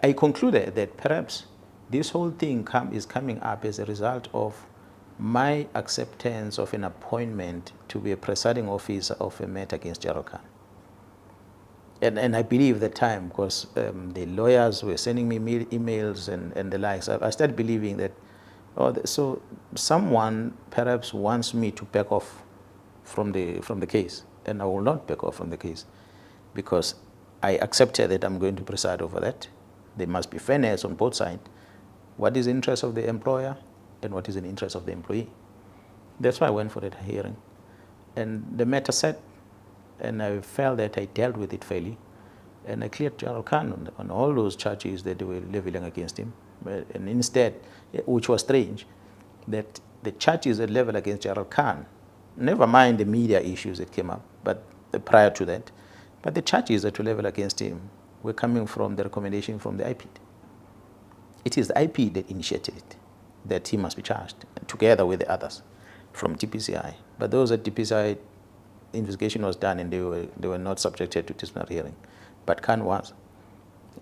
I concluded that perhaps this whole thing is coming up as a result of my acceptance of an appointment to be a presiding officer of a matter against Jokan. And I believe at the time, because the lawyers were sending me emails and the likes, I started believing that, so someone perhaps wants me to back off from the case, and I will not back off from the case, because I accepted that I'm going to preside over that. There must be fairness on both sides. What is the interest of the employer and what is the interest of the employee? That's why I went for that hearing. And the matter set, and I felt that I dealt with it fairly. And I cleared Jokan on all those charges that they were leveling against him. And instead, which was strange, that the charges that leveled against Jokan, never mind the media issues that came up, but prior to that, but the charges that were leveled against him were coming from the recommendation from the IPID. It is the IPID that initiated it, that he must be charged, together with the others from DPCI. But those at DPCI, investigation was done and they were not subjected to disciplinary hearing. But Khan was.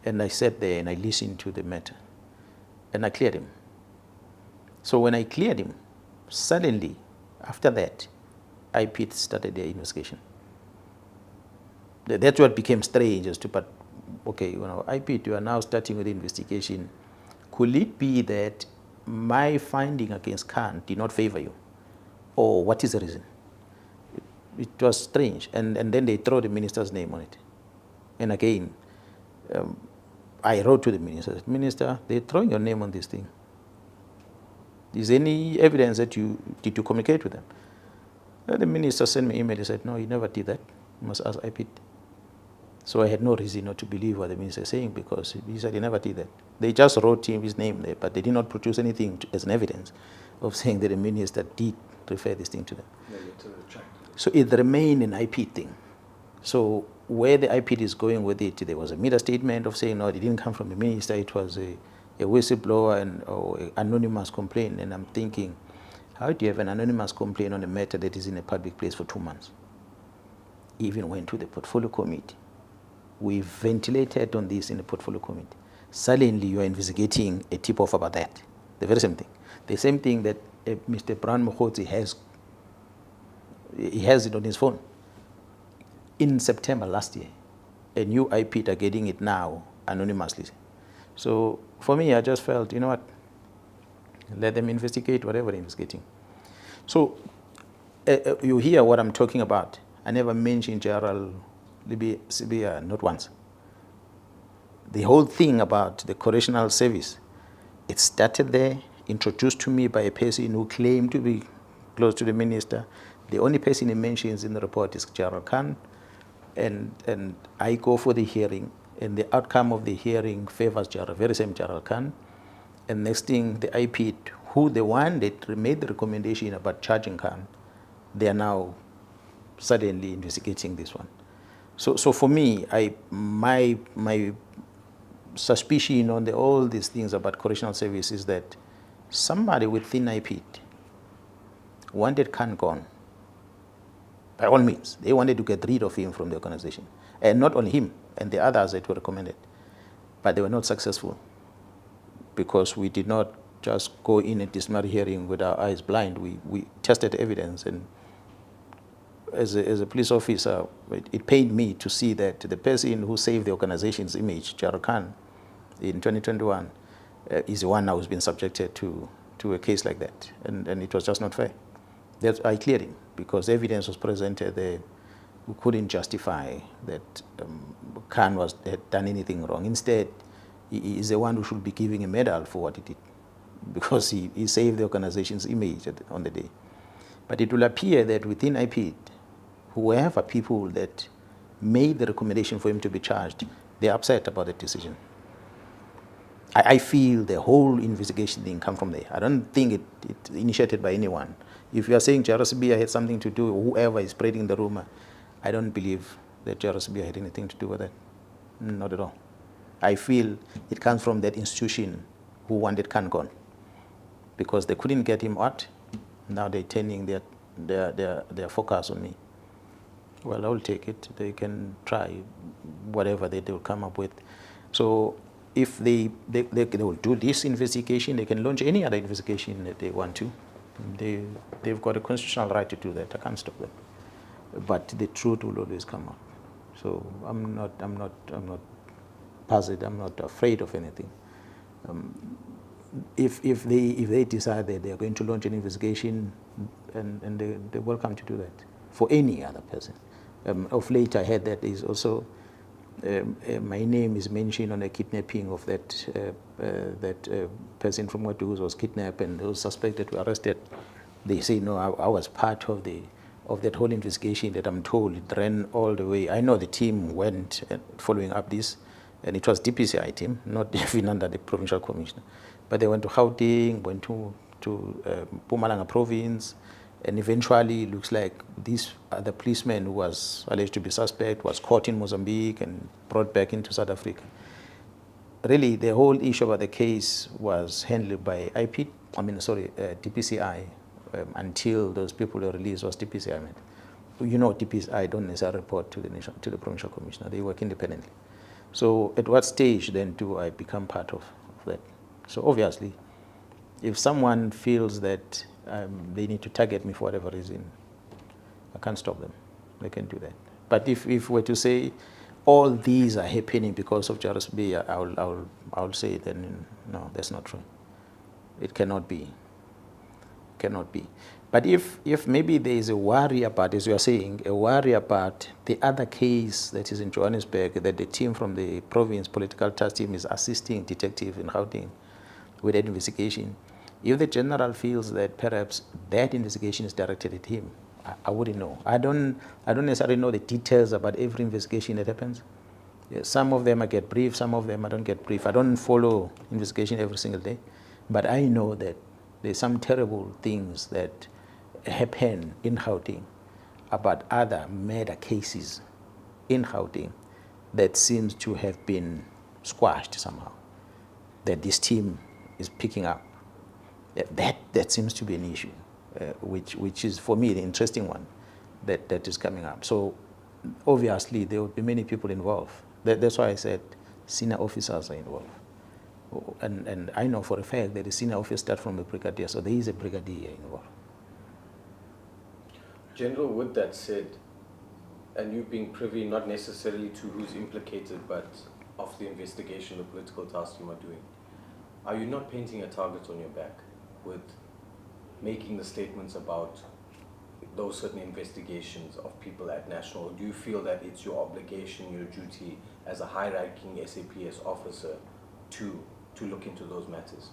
And I sat there and I listened to the matter. And I cleared him. So when I cleared him, suddenly, after that, IPID started their investigation. That's what became strange as to, but okay, IPID, you are now starting with the investigation. Could it be that my finding against Khan did not favor you? Or what is the reason? It was strange. And then they throw the minister's name on it. And again, I wrote to the minister, Minister, they're throwing your name on this thing. Is there any evidence that did you communicate with them? The minister sent me an email. He said, no, he never did that. You must ask IPID. So I had no reason not to believe what the minister is saying, because he said he never did that. They just wrote his name there, but they did not produce anything as an evidence of saying that the minister did refer this thing to them. So it remained an IPID thing. So where the IPID is going with it, there was a media statement of saying, no, it didn't come from the minister, it was a whistleblower or an anonymous complaint. And I'm thinking, how do you have an anonymous complaint on a matter that is in a public place for 2 months? Even went to the portfolio committee. We ventilated on this in the portfolio committee. Suddenly you are investigating a tip-off about that. The very same thing. The same thing that Mr. Mkhwanazi has. He has it on his phone. In September last year, a new IPID are getting it now anonymously. So for me, I just felt, you know what, let them investigate whatever they're investigating. So you hear what I'm talking about. I never mentioned General Libya, not once. The whole thing about the correctional service, it started there, introduced to me by a person who claimed to be close to the minister. The only person he mentions in the report is Jokan. And I go for the hearing, and the outcome of the hearing favors very same Jokan. And next thing, the IPID, who the one that made the recommendation about charging Khan, they are now suddenly investigating this one. So for me, my suspicion on all these things about correctional service is that somebody within IPID wanted Khan gone. By all means, they wanted to get rid of him from the organization. And not only him, and the others that were recommended. But they were not successful, because we did not just go in a disciplinary hearing with our eyes blind. We tested evidence, and as a police officer, it pained me to see that the person who saved the organization's image, Jokan, in 2021, is the one now who's been subjected to a case like that. And it was just not fair. I cleared him, because evidence was presented there. We couldn't justify that Khan had done anything wrong. Instead, he is the one who should be giving a medal for what he did, because he saved the organization's image on the day. But it will appear that within IPID, whoever people that made the recommendation for him to be charged, they're upset about the decision. I feel the whole investigation thing come from there. I don't think it initiated by anyone. If you are saying Jarosibia had something to do, whoever is spreading the rumor, I don't believe that Jarosibia had anything to do with that. Not at all. I feel it comes from that institution who wanted Khan gone, because they couldn't get him out. Now they're turning their focus on me. Well, I'll take it. They can try whatever they will come up with. So if they will do this investigation, they can launch any other investigation that they want to. They've got a constitutional right to do that. I can't stop them. But the truth will always come out. So I'm not puzzled. I'm not afraid of anything. If they decide that they are going to launch an investigation, and they're welcome to do that for any other person. Of late, I heard that is also my name is mentioned on a kidnapping of that person from Watu who was kidnapped and those suspected were arrested. They say no, I was part of that whole investigation that I'm told it ran all the way. I know the team went following up this, and it was DPCI team, not even under the provincial commissioner. But they went to Gauteng, went to Mpumalanga province, and eventually it looks like this other policeman who was alleged to be suspect was caught in Mozambique and brought back into South Africa. Really, the whole issue about the case was handled by DPCI until those people were released. Was DPCI meant? You know, DPCI don't necessarily report to the provincial commissioner. They work independently. So at what stage then do I become part of that? So obviously, if someone feels that they need to target me for whatever reason, I can't stop them. They can do that. But if we're to say all these are happening because of Jairus B, I'll say then no, that's not true. It cannot be. Cannot be. But if maybe there is a worry about, as you are saying, a worry about the other case that is in Johannesburg, that the team from the province political task team is assisting detective in Gauteng with that investigation, if the general feels that perhaps that investigation is directed at him, I wouldn't know. I don't necessarily know the details about every investigation that happens. Yeah, some of them I get brief, some of them I don't get brief. I don't follow investigation every single day, but I know that there's some terrible things that happen in Gauteng about other murder cases in Gauteng that seems to have been squashed somehow, that this team is picking up. That seems to be an issue, which is for me the interesting one that is coming up. So obviously there will be many people involved. That's why I said senior officers are involved. And I know for a fact that the senior officer starts from a brigadier, so there is a brigadier involved. General, with that said, and you being privy not necessarily to who's implicated, but of the investigation the political task team are doing, are you not painting a target on your back with making the statements about those certain investigations of people at national? Or do you feel that it's your obligation, your duty as a high-ranking SAPS officer to look into those matters,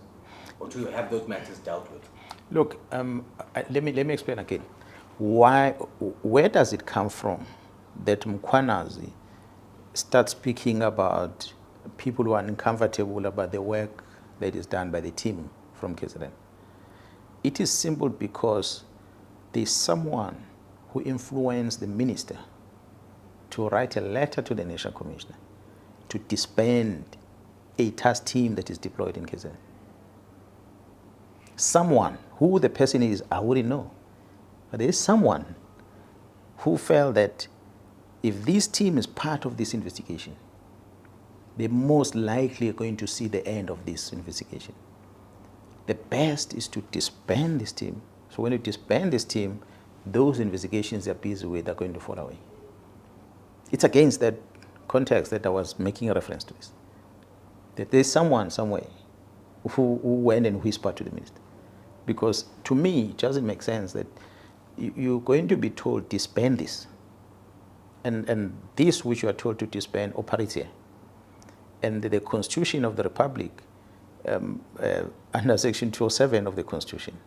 or to have those matters dealt with? Look, let me explain again. Where does it come from that Mkhwanazi starts speaking about people who are uncomfortable about the work that is done by the team from KZN? It is simple because there's someone who influenced the minister to write a letter to the National Commissioner to disband a task team that is deployed in KZN. Someone, who the person is, I wouldn't know. But there is someone who felt that if this team is part of this investigation, they're most likely going to see the end of this investigation. The best is to disband this team. So when you disband this team, those investigations they're busy with are going to fall away. It's against that context that I was making a reference to this. That there's someone somewhere who went and whispered to the minister. Because to me, it doesn't make sense that you're going to be told disband this. And this which you are told to disband operates here. And the Constitution of the Republic, under Section 207 of the Constitution,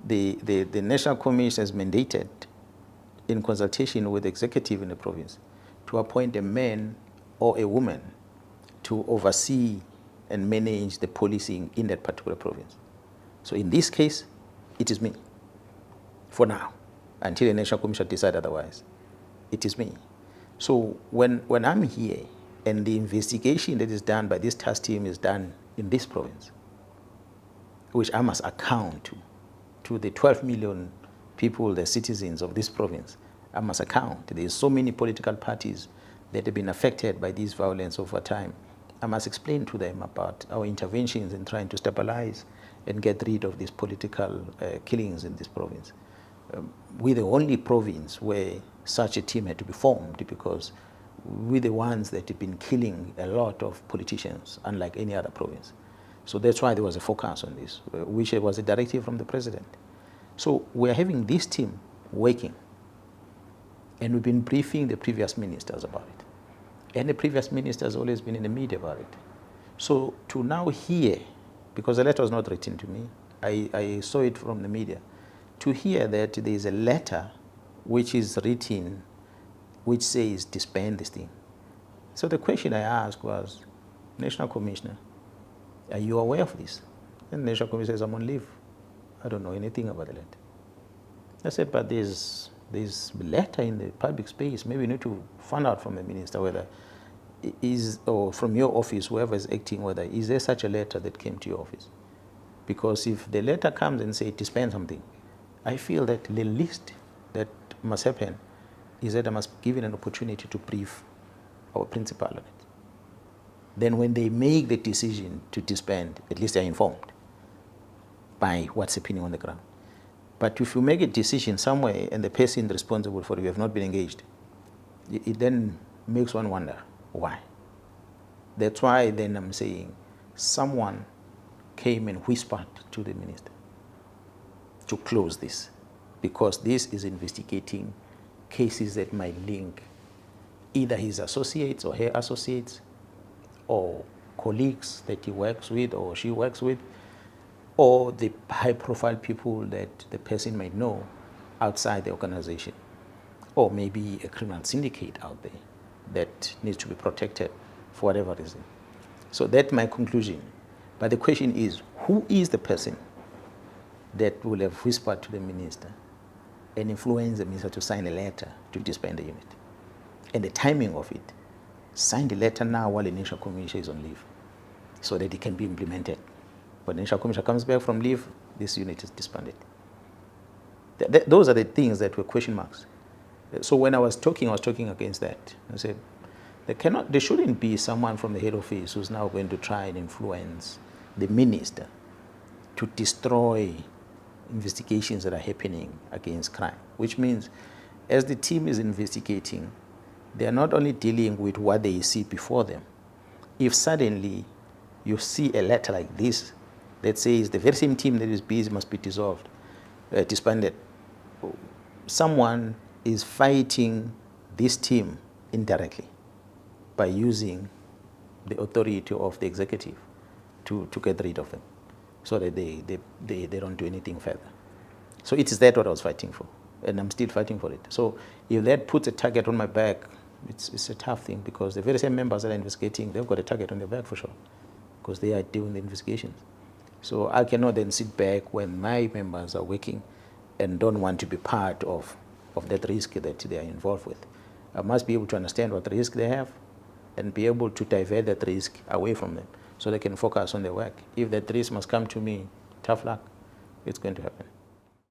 the National Commission is mandated in consultation with the executive in the province to appoint a man or a woman to oversee and manage the policing in that particular province. So in this case, it is me, for now, until the National Commission decides otherwise. It is me. So when I'm here and the investigation that is done by this task team is done in this province, which I must account to the 12 million people, the citizens of this province, I must account. There's so many political parties that have been affected by this violence over time. I must explain to them about our interventions in trying to stabilize and get rid of these political killings in this province. We're the only province where such a team had to be formed, because we're the ones that have been killing a lot of politicians, unlike any other province. So that's why there was a focus on this, which was a directive from the president. So we're having this team working, and we've been briefing the previous ministers about it. And the previous minister has always been in the media about it. So to now hear, because the letter was not written to me, I saw it from the media, to hear that there is a letter which is written which says disband this thing. So the question I asked was, National Commissioner, are you aware of this? And the National Commissioner says, I'm on leave. I don't know anything about the letter. I said, but there's letter in the public space. Maybe you need to find out from the minister whether is, or from your office, whoever is acting, whether is there such a letter that came to your office? Because if the letter comes and says disband something, I feel that the least that must happen is that I must be given an opportunity to brief our principal on it. Then when they make the decision to disband, at least they're informed by what's happening on the ground. But if you make a decision somewhere and the person responsible for it have not been engaged, it then makes one wonder why. That's why then I'm saying someone came and whispered to the minister to close this, because this is investigating cases that might link either his associates or her associates, or colleagues that he works with or she works with, or the high-profile people that the person might know outside the organization, or maybe a criminal syndicate out there that needs to be protected for whatever reason. So that's my conclusion. But the question is, who is the person that will have whispered to the minister and influenced the minister to sign a letter to disband the unit? And the timing of it, sign the letter now while the National Commissioner is on leave, so that it can be implemented. When the National Commissioner comes back from leave, this unit is disbanded. Those are the things that were question marks. So when I was talking against that. I said, there shouldn't be someone from the head office who's now going to try and influence the minister to destroy investigations that are happening against crime, which means as the team is investigating, they are not only dealing with what they see before them. If suddenly you see a letter like this that says the very same team that is busy must be disbanded, someone is fighting this team indirectly by using the authority of the executive to get rid of them, so that they don't do anything further. So it is that what I was fighting for, and I'm still fighting for it. So if that puts a target on my back, it's a tough thing, because the very same members that are investigating, they've got a target on their back for sure, because they are doing the investigations. So I cannot then sit back when my members are working and don't want to be part of that risk that they are involved with. I must be able to understand what risk they have and be able to divert that risk away from them so they can focus on their work. If that risk must come to me, tough luck, it's going to happen.